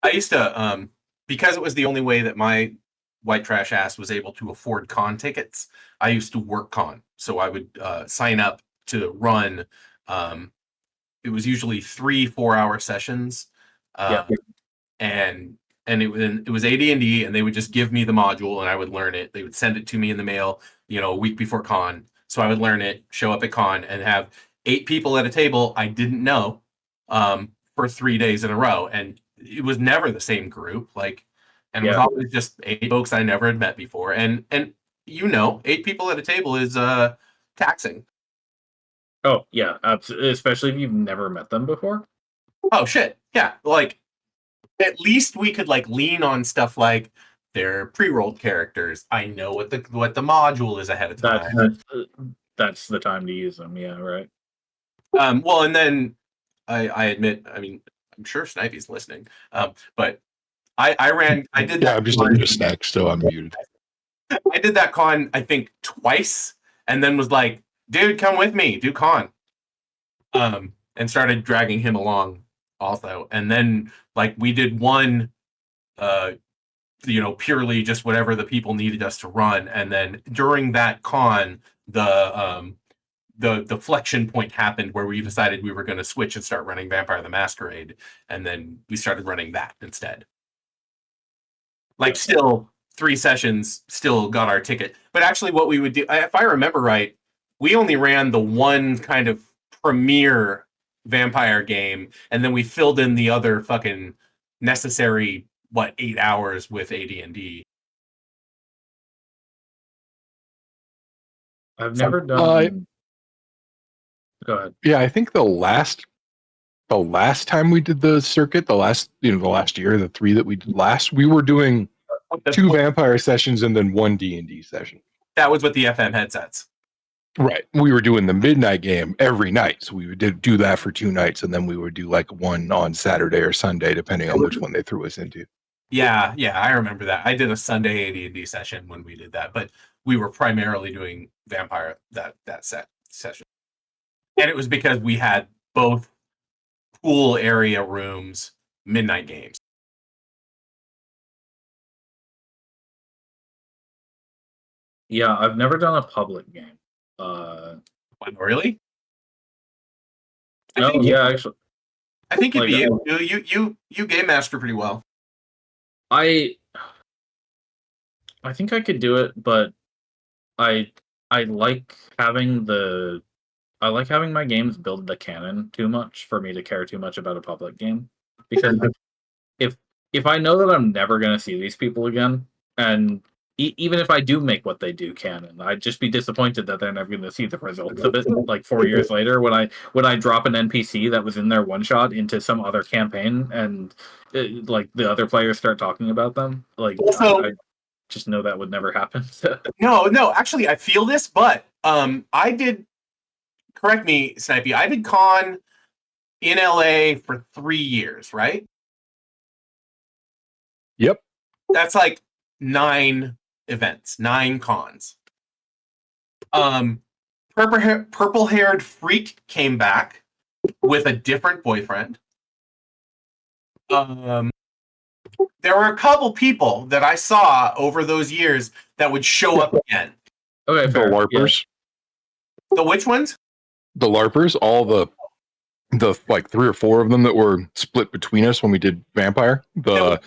I used to, because it was the only way that my white trash ass was able to afford con tickets. I used to work con, so I would sign up to run. Um, it was usually 3 4-hour sessions, Yeah. and it was AD&D, and they would just give me the module, and I would learn it. They would send it to me in the mail, a week before con, so I would learn it, show up at con, and have 8 people at a table I didn't know for 3 days in a row, and it was never the same group. And it was Yeah. always just 8 folks I never had met before, and 8 people at a table is taxing. Oh, yeah, absolutely. Especially if you've never met them before. Oh shit, yeah. At least we could lean on stuff like they're pre-rolled characters. I know what the module is ahead of time. That's the time to use them. Yeah, right. Well, and then I admit, I mean, I'm sure Snipey's listening, but I did that. Yeah, I'm just eating a snack, so I'm muted. I did that con, I think, twice, and then was like, dude, come with me, do con. And started dragging him along also. And then we did one, purely just whatever the people needed us to run. And then during that con, the flexion point happened where we decided we were going to switch and start running Vampire the Masquerade. And then we started running that instead. Still 3 sessions, still got our ticket. But actually what we would do, if I remember right, we only ran the one kind of premier vampire game, and then we filled in the other fucking necessary 8 hours with AD&D. I've never done. Go ahead. Yeah, I think the last time we did the circuit, the last year, the 3 that we did last, we were doing 2 vampire sessions and then 1 D&D session. That was with the FM headsets. Right. We were doing the midnight game every night. So we would do that for 2 nights, and then we would do one on Saturday or Sunday, depending on which one they threw us into. Yeah, I remember that. I did a Sunday AD&D session when we did that, but we were primarily doing vampire that session. And it was because we had both pool area rooms, midnight games. Yeah, I've never done a public game. Really? Actually. I think you'd be able to. You game master pretty well. I think I could do it, but I like having my games build the canon too much for me to care too much about a public game. Because if I know that I'm never going to see these people again, and even if I do make what they do canon, I'd just be disappointed that they're never going to see the results of it 4 years later when I drop an NPC that was in their one shot into some other campaign and the other players start talking about them. I just know that would never happen. No, actually I feel this, but I did, correct me, Snipey, I did con in LA for 3 years, right? Yep. That's 9 events, 9 cons. Purple-haired freak came back with a different boyfriend. There were a couple people that I saw over those years that would show up again. Okay, the LARPers. Yeah. The which ones? The LARPers, all the 3 or 4 of them that were split between us when we did Vampire. The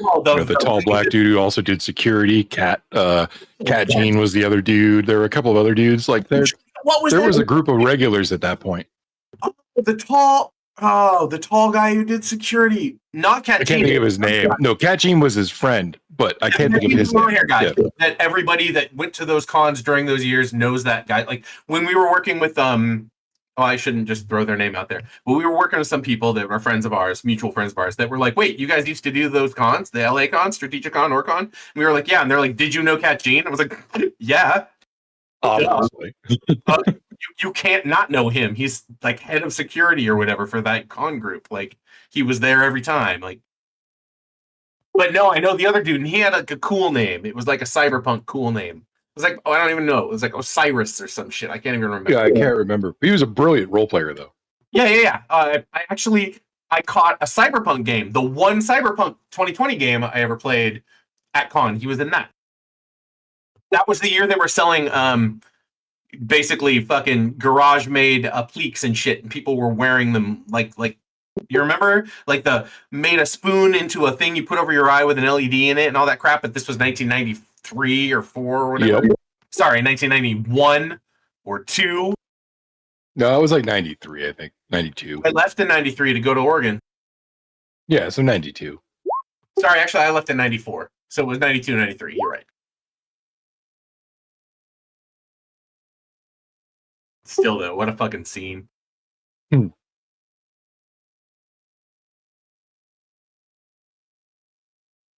tall black dude who also did security. Cat Gene was the other dude. There were a couple of other dudes. There was a group of regulars at that point. The tall guy who did security. Not Cat Gene. I can't think of his name. No, Cat Gene was his friend, but I can't think of his name. Guy. Yeah. That everybody that went to those cons during those years knows that guy. When we were working with I shouldn't just throw their name out there, but we were working with some people that were friends of ours, mutual friends of ours, that were like, wait, you guys used to do those cons, the LA con, Strategicon, Orcon? And we were like, yeah. And they're like, did you know Cat Gene? I was like, yeah. Obviously. You can't not know him. He's head of security or whatever for that con group. He was there every time. But no, I know the other dude, and he had a cool name. It was a cyberpunk cool name. It was I don't even know. It was Osiris or some shit. I can't even remember. Yeah, I can't remember. He was a brilliant role player, though. Yeah. I actually, I caught a Cyberpunk game, the one Cyberpunk 2020 game I ever played at con. He was in that. That was the year they were selling basically fucking garage made appliques and shit, and people were wearing them like you remember, like the made a spoon into a thing you put over your eye with an LED in it and all that crap. But this was 1993 or 4 or whatever. Yep. Sorry, 1991 or 2. No, it was like 93, I think. 92. I left in 93 to go to Oregon. Yeah, so 92. Sorry, actually, I left in 94. So it was 92, 93. You're right. Still, though, what a fucking scene.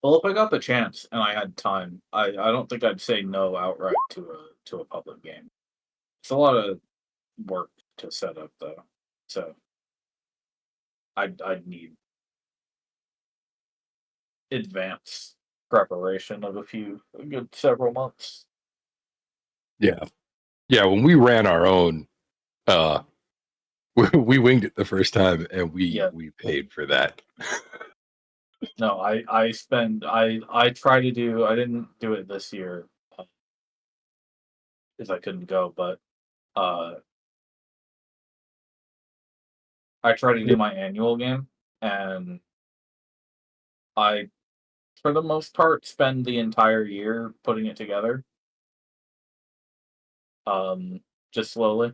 Well, if I got the chance and I had time, I don't think I'd say no outright to a public game. It's a lot of work to set up though, so I'd need advance preparation of a good several months. Yeah. Yeah, when we ran our own, we winged it the first time, and we paid for that. No, I try to do. I didn't do it this year because I couldn't go, but I try to do my annual game, and I, for the most part, spend the entire year putting it together. Just slowly.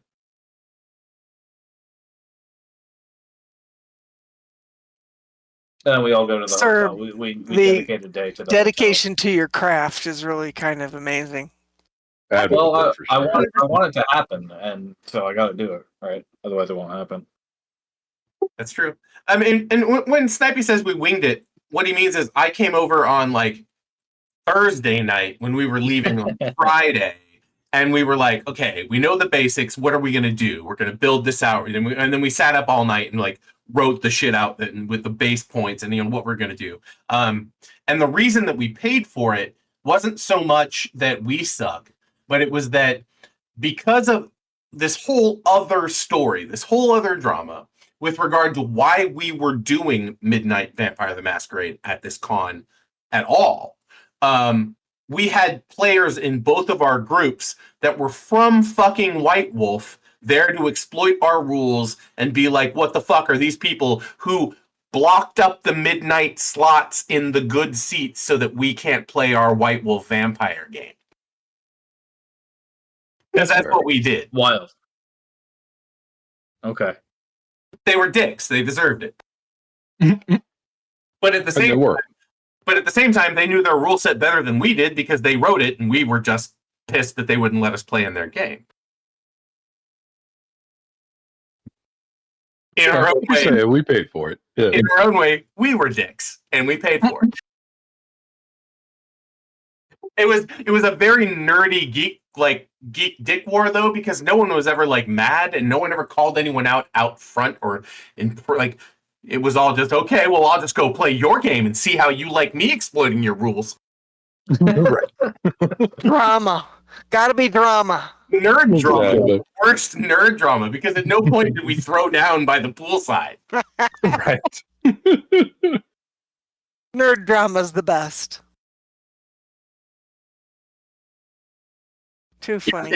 And then we all go to the Sir, hotel. We the dedicate a day to the dedication to your craft is really kind of amazing. Well, For I sure. want it to happen, and so I got to do it, right? Otherwise, it won't happen. That's true. I mean, and when Snipey says we winged it, what he means is I came over on like Thursday night when we were leaving on Friday, and we were like, okay, we know the basics. What are we gonna do? We're gonna build this out, and then we sat up all night and like wrote the shit out with the base points and what we're gonna do. And the reason that we paid for it wasn't so much that we suck, but it was that because of this whole other story, this whole other drama with regard to why we were doing Midnight Vampire the Masquerade at this con at all. We had players in both of our groups that were from fucking White Wolf there to exploit our rules and be like, what the fuck are these people who blocked up the midnight slots in the good seats so that we can't play our White Wolf vampire game? Because that's what we did. Wild. Okay. They were dicks. They deserved it. But at the same time, they knew their rule set better than we did because they wrote it, and we were just pissed that they wouldn't let us play in their game. In our own way, we paid for it. Yeah. In our own way, we were dicks, and we paid for it. It was a very nerdy geek dick war though, because no one was ever like mad, and no one ever called anyone out front or in like. It was all just, okay, well, I'll just go play your game and see how you like me exploiting your rules. Right. Drama. Gotta be drama. Nerd drama. Exactly. Worst nerd drama, because at no point did we throw down by the poolside. Right. Nerd drama's the best. Too funny.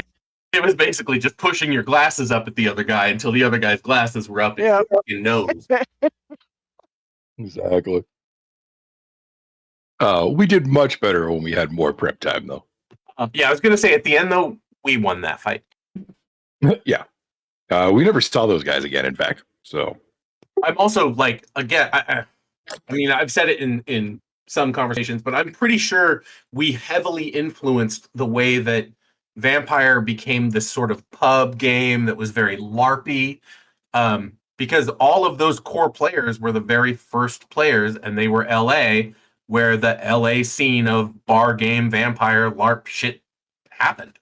It was basically just pushing your glasses up at the other guy until the other guy's glasses were up at your fucking nose. Exactly. We did much better when we had more prep time, though. Yeah, I was going to say, at the end, though, we won that fight. Yeah. We never saw those guys again, in fact. So I'm also, like, again, I mean, I've said it in some conversations, but I'm pretty sure we heavily influenced the way that Vampire became this sort of pub game that was very LARPy, because all of those core players were the very first players, and they were LA, where the LA scene of bar game vampire LARP shit happened.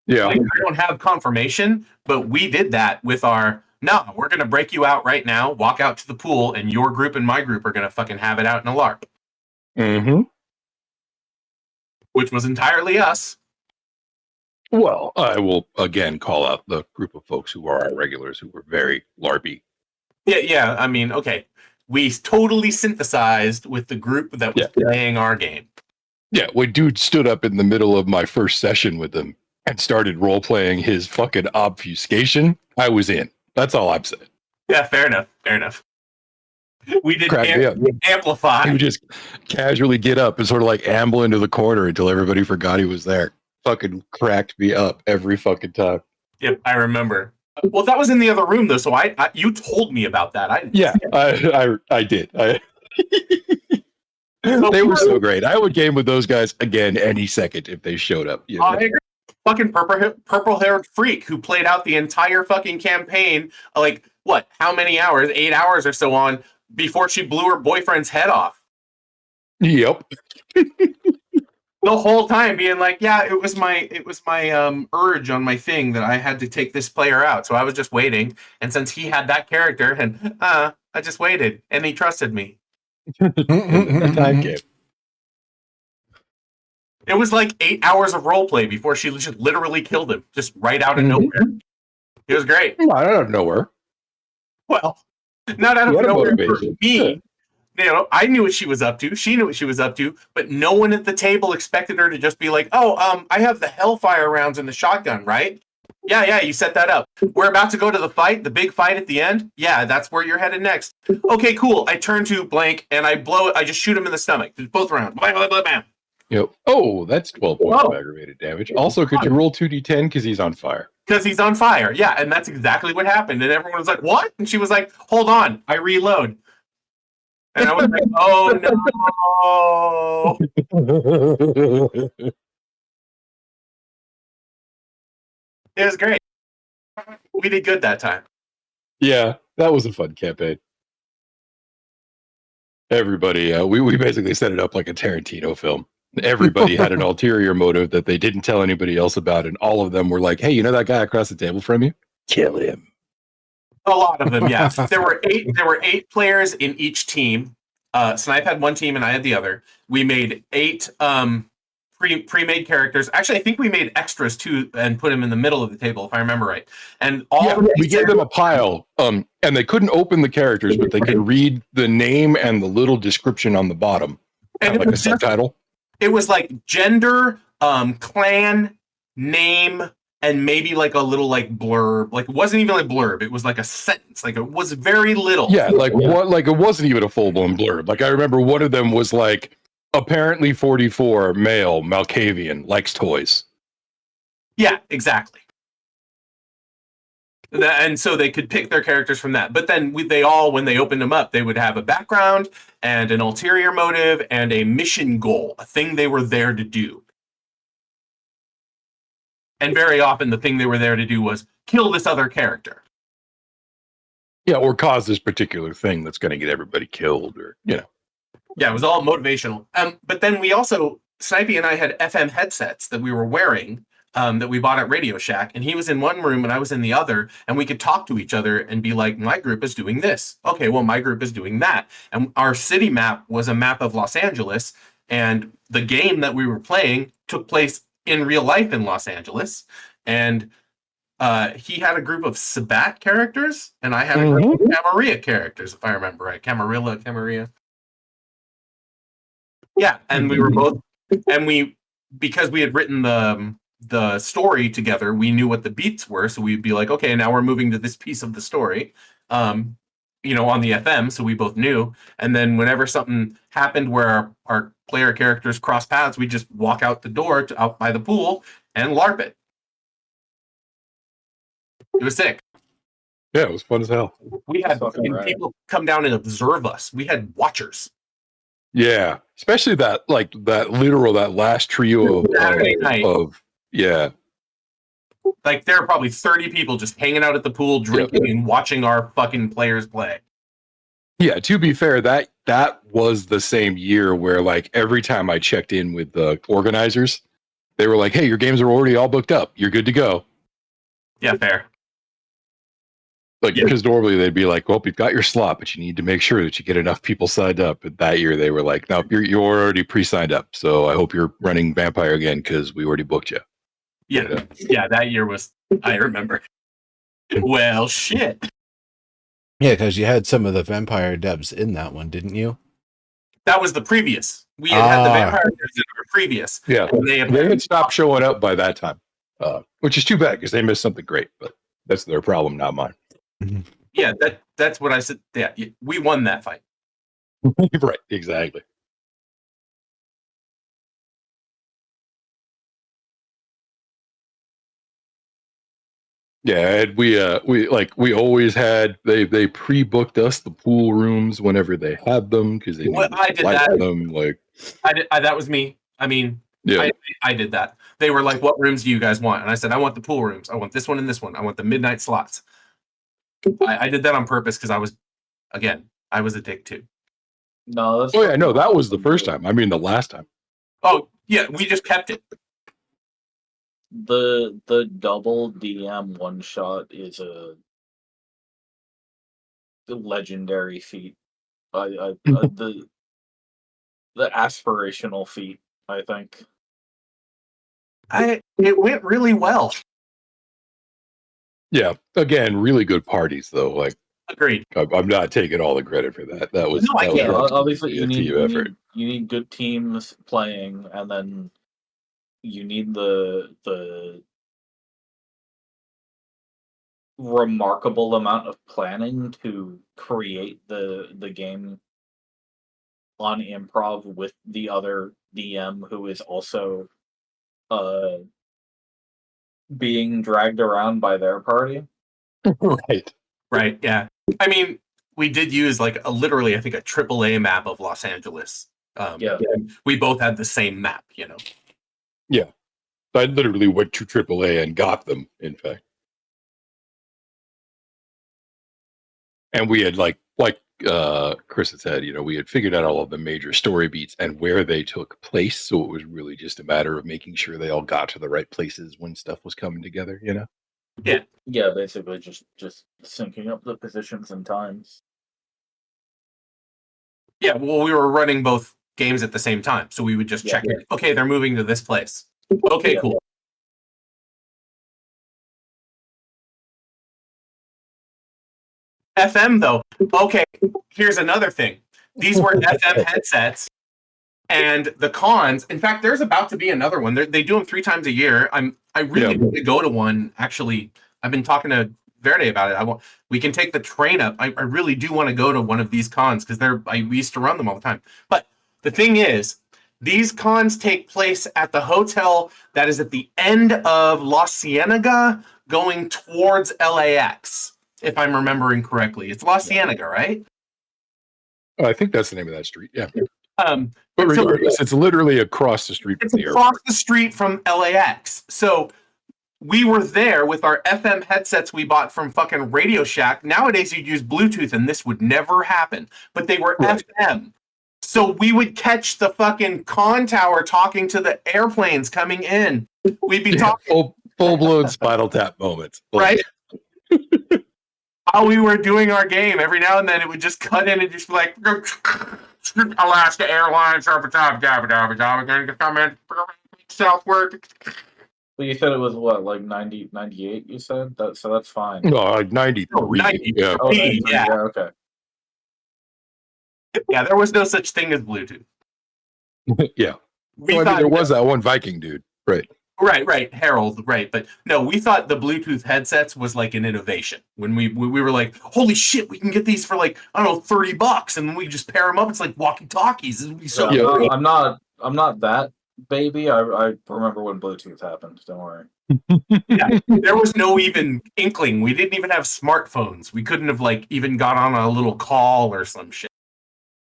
yeah, Like, I don't have confirmation, but we did that with our, no, we're going to break you out right now, walk out to the pool, and your group and my group are going to fucking have it out in a LARP. Mm-hmm. Which was entirely us. Well, I will again call out the group of folks who are our regulars who were very LARPy. Yeah. I mean, okay. We totally synthesized with the group that was playing our game. Yeah, when dude stood up in the middle of my first session with him and started role playing his fucking obfuscation, I was in. That's all I'm saying. Yeah, fair enough. We did Cracked me up. amplify. He would just casually get up and sort of like amble into the corner until everybody forgot he was there. Fucking cracked me up every fucking time. Yep, I remember. Well, that was in the other room though, so you told me about that. I did. They were so great. I would game with those guys again any second if they showed up. You know? I agree. Fucking purple-haired freak who played out the entire fucking campaign, like what? How many hours? 8 hours or so on before she blew her boyfriend's head off. Yep. The whole time being like, yeah, it was my urge on my thing that I had to take this player out. So I was just waiting. And since he had that character, and I just waited, and he trusted me. Time came. It was like 8 hours of roleplay before she just literally killed him, just right out of nowhere. It was great. Not out of nowhere. Well, not out of nowhere for me. Yeah. You know, I knew what she was up to. She knew what she was up to, but no one at the table expected her to just be like, "Oh, I have the Hellfire rounds in the shotgun, right? Yeah, you set that up. We're about to go to the fight, the big fight at the end. Yeah, that's where you're headed next. Okay, cool. I turn to blank and I blow it. I just shoot him in the stomach. Both rounds. Bam, bam, bam, bam. Yep. Oh, that's 12 points of aggravated damage. Also, could you roll 2d10 because he's on fire? Because he's on fire. Yeah, and that's exactly what happened. And everyone was like, "What?" And she was like, "Hold on, I reload." And I was like, "Oh no!" It was great. We did good that time. Yeah, that was a fun campaign. Everybody, we basically set it up like a Tarantino film. Everybody had an ulterior motive that they didn't tell anybody else about, and all of them were like, "Hey, you know that guy across the table from you? Kill him." A lot of them, yeah. There were eight players in each team. Snipe had one team and I had the other. We made 8 pre-made characters. Actually, I think we made extras too and put them in the middle of the table, if I remember right. And we gave them a pile, and they couldn't open the characters, but they could read the name and the little description on the bottom, and like a subtitle. It was like gender, clan, name, and maybe like a little like blurb. Like it wasn't even like blurb. It was like a sentence. Like it was very little. Yeah, what? Like it wasn't even a full-blown blurb. Like I remember one of them was like, apparently 44, male, Malkavian, likes toys. Yeah, exactly. And so they could pick their characters from that. But then when they opened them up, they would have a background and an ulterior motive and a mission goal, a thing they were there to do. And very often the thing they were there to do was kill this other character. Yeah, or cause this particular thing that's going to get everybody killed, or, you know. Yeah, it was all motivational. But then we also, Snipey and I had FM headsets that we were wearing that we bought at Radio Shack. And he was in one room and I was in the other. And we could talk to each other and be like, my group is doing this. Okay, well, my group is doing that. And our city map was a map of Los Angeles. And the game that we were playing took place in real life in Los Angeles. And he had a group of Sabat characters. And I had a group of Camarilla characters, if I remember right. Camarilla. Yeah, and we were both, and because we had written the story together, we knew what the beats were, so we'd be like, okay, now we're moving to this piece of the story, on the FM, so we both knew. And then whenever something happened where our player characters cross paths, we just walk out the door out by the pool and LARP it. It was sick. Yeah, it was fun as hell. We had people come down and observe us. We had watchers. Yeah, especially that last trio of yeah. Like there are probably 30 people just hanging out at the pool, drinking and watching our fucking players play. Yeah, to be fair, that was the same year where like every time I checked in with the organizers, they were like, "Hey, your games are already all booked up. You're good to go." Yeah, fair. Because normally they'd be like, "Well, you've got your slot, but you need to make sure that you get enough people signed up." But that year they were like, "No, you're already pre-signed up. So I hope you're running Vampire again because we already booked you." Yeah, that year was. I remember. Well, shit. Yeah, because you had some of the vampire devs in that one, didn't you? That was the previous. We had the vampire devs in our previous. Yeah, And they had stopped showing up by that time, which is too bad because they missed something great. But that's their problem, not mine. Yeah, that's what I said. Yeah, we won that fight. Right, exactly. Yeah, and we always had they pre-booked us the pool rooms whenever they had them because they knew Well, I did that. them. Like that was me. I mean, yeah, I did that. They were like, "What rooms do you guys want?" And I said, "I want the pool rooms. I want this one and this one. I want the midnight slots." I did that on purpose because I was a dick too. No, that's oh yeah, no, that was the first time. I mean, the last time. Oh yeah, we just kept it. The double DM one shot is a legendary feat. The aspirational feat, I think. It went really well. Yeah, again, really good parties though. Like, Agreed. I'm not taking all the credit for that. That was No, I can't. Obviously, a team effort. You need good teams playing, and then you need the remarkable amount of planning to create the game on improv with the other DM who is also being dragged around by their party. Right. Yeah. I mean, we did use like literally, I think, a AAA map of Los Angeles. Yeah. We both had the same map, Yeah, I literally went to AAA and got them. In fact, and we had like Chris had said, we had figured out all of the major story beats and where they took place. So it was really just a matter of making sure they all got to the right places when stuff was coming together. Yeah, basically just syncing up the positions and times. Yeah, well, we were running both games at the same time, so we would just check it. Okay, they're moving to this place. Okay, cool. FM though. Okay, here's another thing. These were FM headsets, and the cons. In fact, there's about to be another one. They do them 3 times a year. I really want to go to one. Actually, I've been talking to Verde about it. We can take the train up. I really do want to go to one of these cons because we used to run them all the time. But the thing is, these cons take place at the hotel that is at the end of La Cienega going towards LAX, if I'm remembering correctly. It's La Cienega, right? Oh, I think that's the name of that street. Yeah. But regardless, it's literally across the street from the airport. Across the street from LAX. So we were there with our FM headsets we bought from fucking Radio Shack. Nowadays, you'd use Bluetooth, and this would never happen. But they were FM. So we would catch the fucking con tower talking to the airplanes coming in. We'd be talking full-blown Spinal Tap moments. Right? While we were doing our game, every now and then it would just cut in and just be like, Alaska Airlines, we're going to come in southward. Well, you said it was what, like 90, 98, you said? So that's fine. No, like 93. 93. Yeah. Oh, 93, yeah, okay. Yeah, there was no such thing as Bluetooth. Yeah. There was that one Viking dude. Right. Right, Harold, right. But no, we thought the Bluetooth headsets was like an innovation. When we were like, holy shit, we can get these for like, I don't know, $30, and then we just pair them up. It's like walkie-talkies. It'd be so great. I'm not that baby. I remember when Bluetooth happened. Don't worry. Yeah, there was no even inkling. We didn't even have smartphones. We couldn't have like even got on a little call or some shit.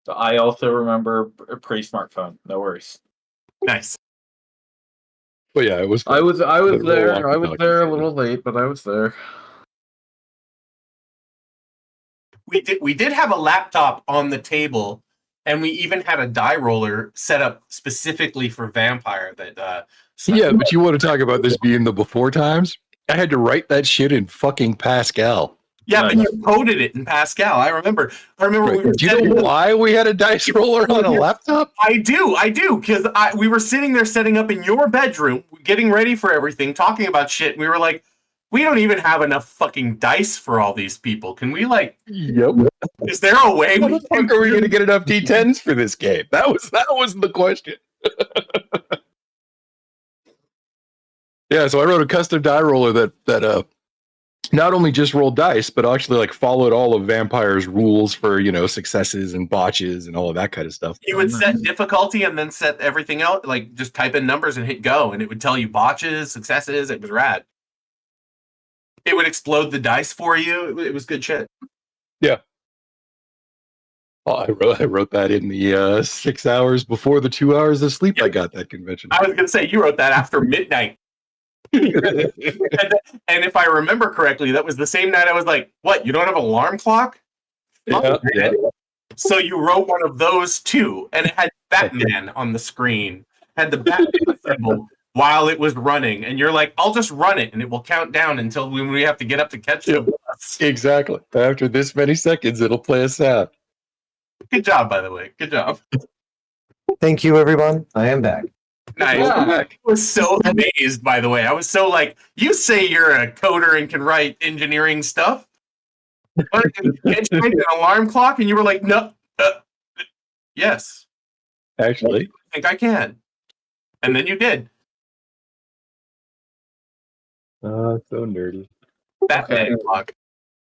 I also remember a pre-smartphone. No worries. Nice. But yeah, it was. I was there. I was there a little late, but I was there. We did have a laptop on the table, and we even had a die roller set up specifically for Vampire. Yeah, but you want to talk about this being the before times? I had to write that shit in fucking Pascal. Yeah, but you coded it in Pascal. I remember. Right. Do you know why we had a dice roller on a laptop? I do, because we were sitting there setting up in your bedroom, getting ready for everything, talking about shit. And we were like, we don't even have enough fucking dice for all these people. Can we like? Yep. Is there a way How we the fuck are we going to get enough D10s for this game? That was the question. Yeah, so I wrote a custom die roller that not only just rolled dice, but actually like followed all of Vampire's rules for, you know, successes and botches and all of that kind of stuff. You would set difficulty and then set everything out, like just type in numbers and hit go, and it would tell you botches, successes. It was rad. It would explode the dice for you. It was good shit. Yeah. Oh, I wrote that in the 6 hours before the 2 hours of sleep I got that convention. I was gonna say you wrote that after midnight. And if I remember correctly, that was the same night I was like, "What? You don't have an alarm clock?" Yeah. So you wrote one of those too, and it had Batman on the screen, had the Batman symbol while it was running, and you're like, "I'll just run it, and it will count down until when we have to get up to catch the bus." Exactly. After this many seconds, it'll play us out. Good job, by the way. Good job. Thank you, everyone. I am back. Nice. Welcome back. I was so amazed, by the way. I was so like, you say you're a coder and can write engineering stuff. But can't you make an alarm clock? And you were like, no. Yes. Actually, I think I can. And then you did. so nerdy. Batman Okay. clock.